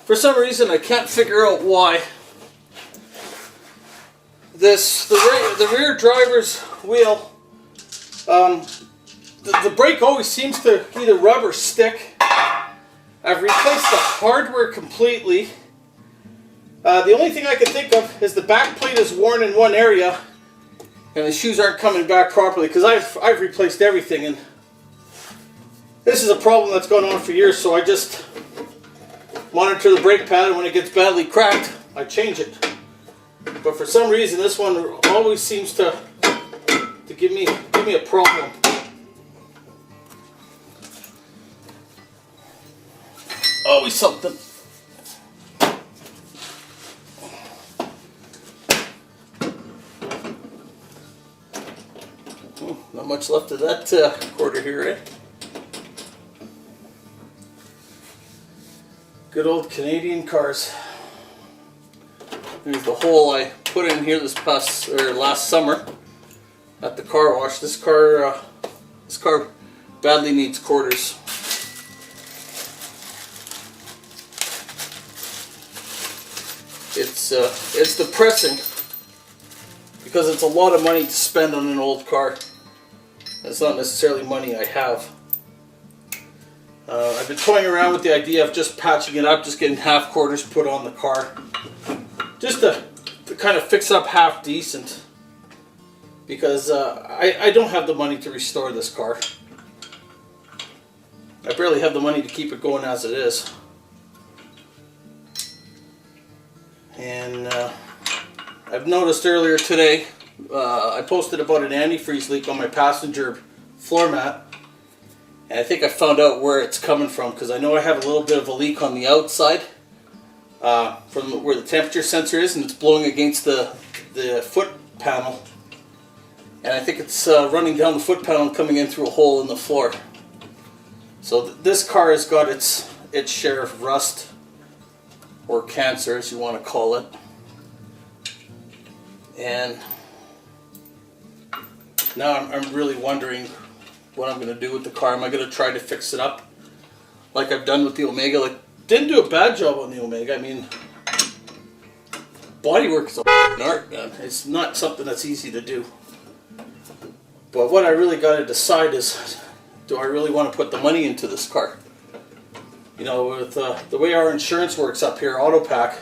For some reason, I can't figure out why the rear driver's wheel, the brake always seems to either rub or stick. I've replaced the hardware completely. The only thing I can think of is the back plate is worn in one area, and the shoes aren't coming back properly because I've replaced everything, and this is a problem that's gone on for years. So I just monitor the brake pad, and when it gets badly cracked, I change it. But for some reason, this one always seems to give me a problem. Always something. Not much left of that quarter here, eh? Good old Canadian cars. There's the hole I put in here last summer at the car wash. This car badly needs quarters. It's depressing because it's a lot of money to spend on an old car. It's not necessarily money I have. I've been toying around with the idea of just patching it up, just getting half quarters put on the car, just to kind of fix up half decent, because I don't have the money to restore this car. I barely have the money to keep it going as it is. And I've noticed earlier today, I posted about an antifreeze leak on my passenger floor mat. And I think I found out where it's coming from, because I know I have a little bit of a leak on the outside from where the temperature sensor is, and it's blowing against the foot panel. And I think it's running down the foot panel and coming in through a hole in the floor. So this car has got its share of rust, or cancer as you want to call it. And now I'm really wondering what I'm going to do with the car. Am I going to try to fix it up like I've done with the Omega? Like, didn't do a bad job on the Omega. I mean, bodywork is an art, man. It's not something that's easy to do. But what I really got to decide is, do I really want to put the money into this car? You know, with the way our insurance works up here, AutoPack,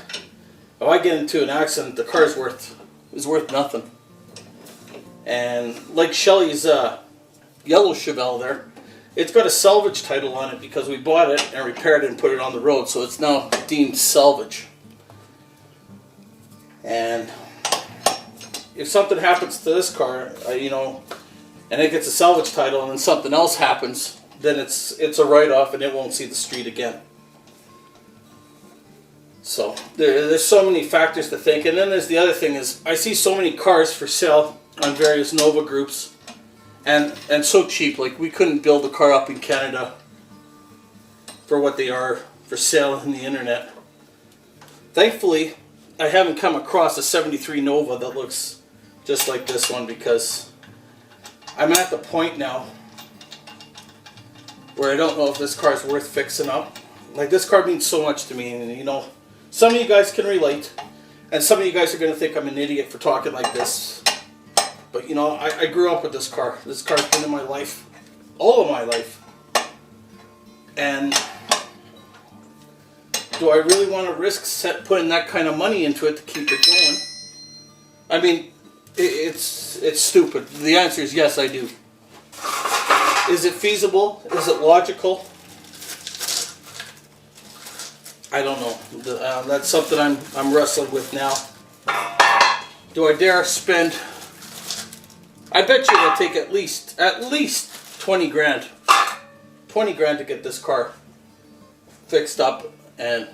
if I get into an accident, the car is worth nothing. And like Shelley's yellow Chevelle there, it's got a salvage title on it because we bought it and repaired it and put it on the road, so it's now deemed salvage. And if something happens to this car, you know, and it gets a salvage title, and then something else happens, then it's a write-off and it won't see the street again. So there's so many factors to think. And then there's the other thing is, I see so many cars for sale on various Nova groups, and so cheap. Like, we couldn't build a car up in Canada for what they are for sale on the internet. Thankfully, I haven't come across a 73 Nova that looks just like this one, because I'm at the point now where I don't know if this car is worth fixing up. Like, this car means so much to me, and you know, some of you guys can relate, and some of you guys are going to think I'm an idiot for talking like this. But you know, I grew up with this car. This car's been in my life, all of my life. And do I really want to risk putting that kind of money into it to keep it going? I mean, it's stupid. The answer is yes, I do. Is it feasible? Is it logical? I don't know. That's something I'm wrestling with now. Do I dare spend? I bet you it'll take at least 20 grand. 20 grand to get this car fixed up and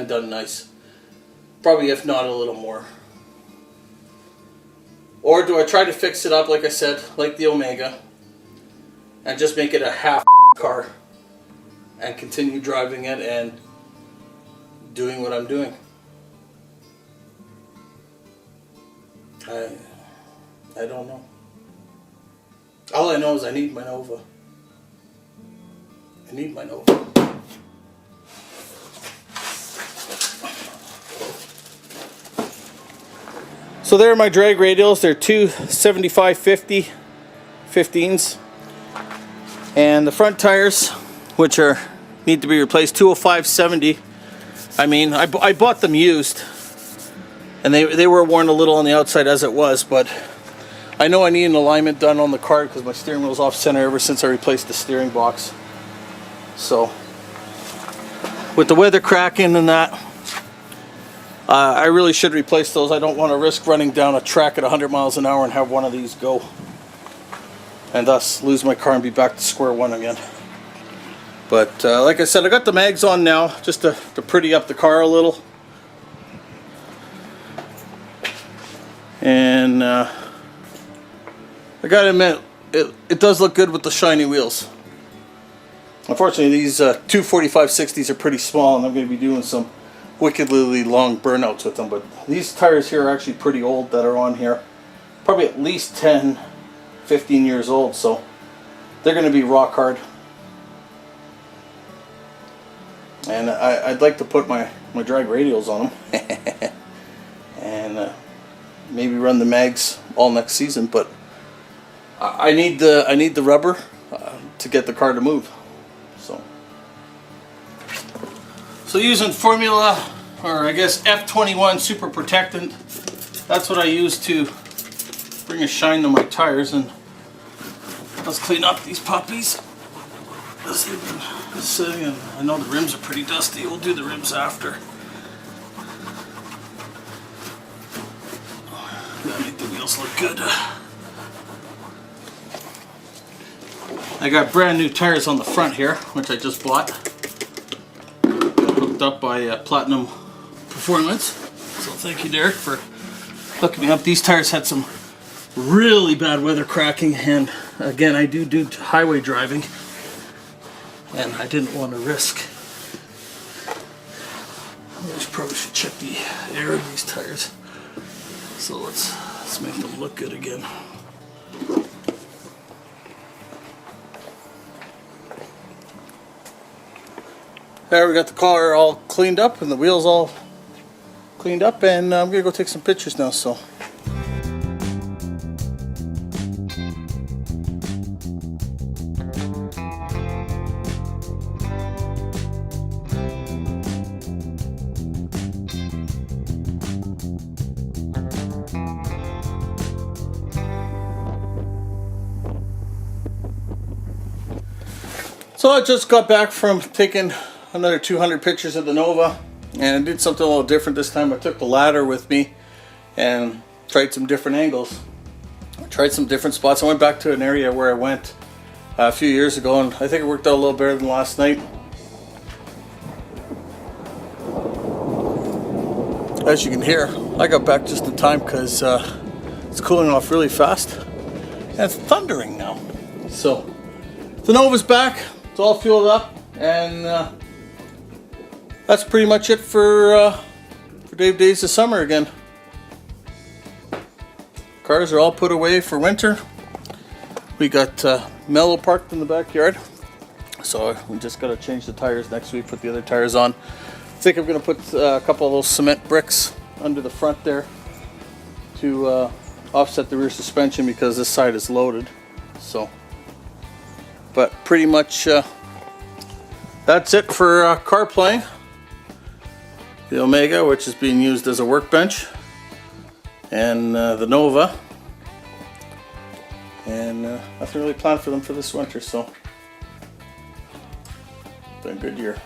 done nice. Probably, if not a little more. Or do I try to fix it up, like I said, like the Omega, and just make it a half car and continue driving it and doing what I'm doing? I don't know. All I know is I need my Nova. I need my Nova. So there are my drag radials. They're two 75/50 15s. And the front tires, which need to be replaced, 205/70. I mean, I bought them used. And they were worn a little on the outside as it was, but I know I need an alignment done on the car because my steering wheel's off center ever since I replaced the steering box. So, with the weather cracking and that, I really should replace those. I don't want to risk running down a track at 100 miles an hour and have one of these go, and thus lose my car and be back to square one again. But like I said, I got the mags on now just to pretty up the car a little. And I gotta admit, it does look good with the shiny wheels. Unfortunately, these 245/60s are pretty small, and I'm going to be doing some wickedly long burnouts with them. But these tires here are actually pretty old that are on here. Probably at least 10, 15 years old, so they're going to be rock hard. And I'd like to put my drag radials on them. And maybe run the mags all next season, but I need the rubber to get the car to move. So using Formula, or I guess F21 Super Protectant, that's what I use to bring a shine to my tires. And let's clean up these puppies. They've been sitting, and I know the rims are pretty dusty. We'll do the rims after. Gotta make the wheels look good. I got brand new tires on the front here, which I just bought. Hooked up by Platinum Performance. So thank you, Derek, for hooking me up. These tires had some really bad weather cracking, and again, I do highway driving, and I didn't want to risk. I probably should check the air of these tires. So let's make them look good again. There, we got the car all cleaned up and the wheels all cleaned up, and I'm gonna go take some pictures now. So. So I just got back from taking another 200 pictures of the Nova, and I did something a little different this time. I took the ladder with me and tried some different angles. I tried some different spots. I went back to an area where I went a few years ago, and I think it worked out a little better than last night. As you can hear, I got back just in time because it's cooling off really fast, and it's thundering now. So the Nova's back. It's all fueled up, and that's pretty much it for Dave Days of Summer again. Cars are all put away for winter. We got Mellow parked in the backyard, so we just got to change the tires next week, put the other tires on. I think I'm going to put a couple of those cement bricks under the front there to offset the rear suspension because this side is loaded. So. But pretty much that's it for car playing. The Omega, which is being used as a workbench, and the Nova, and nothing really planned for them for this winter. So, been a good year.